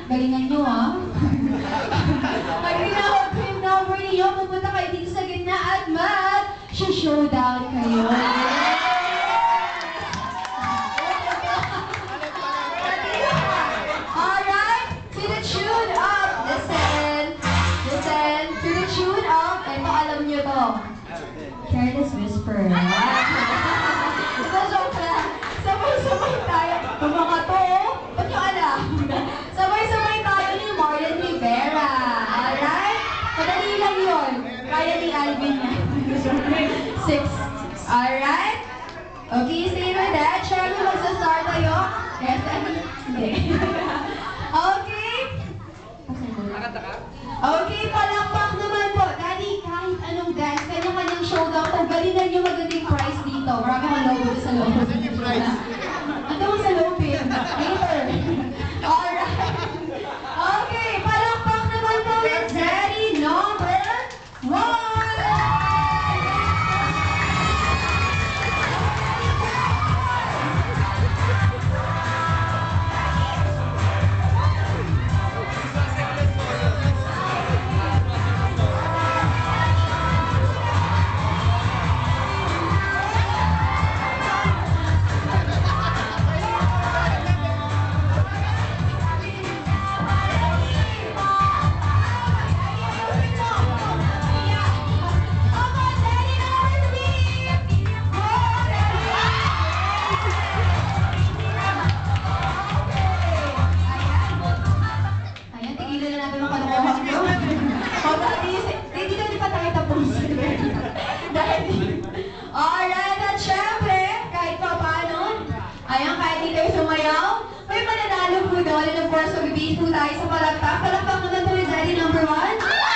Galingan nyo, ha? Pag tinawag ko yung number ninyo, pupunta kayo dito sa gitna at mag-showdown kayo. Alright, to the tune of, listen, to the tune of, ito alam nyo to, Careless Whisper. Ito joke lang. Sabay-sabay tayo. Ang mga to, ba't nyo alam? Sabay-sabay tayo ni Marlon Rivera. Alright? Madali lang yun. Kaya ni Alvin na. 6. Alright? Okay, stay with that. Siyempre, magsa-start tayo. Yes, hindi. Okay? Okay, palakpak naman po. Daddy, kahit anong dance, kanya-kanyang showdown. Kung galingan nyo magandang prize dito. Marami kang logo sa loob. Ano mo sa loob eh? Later. Alright. Okay, palakpak naman po with Daddy number 1. Alright, at syempre, kahit pa paano, ayan, kahit di tayo sumayaw, may mananalo po doon. And of course, magbibigay po tayo sa palakpak. Palakpak naman po yung Daddy number 1.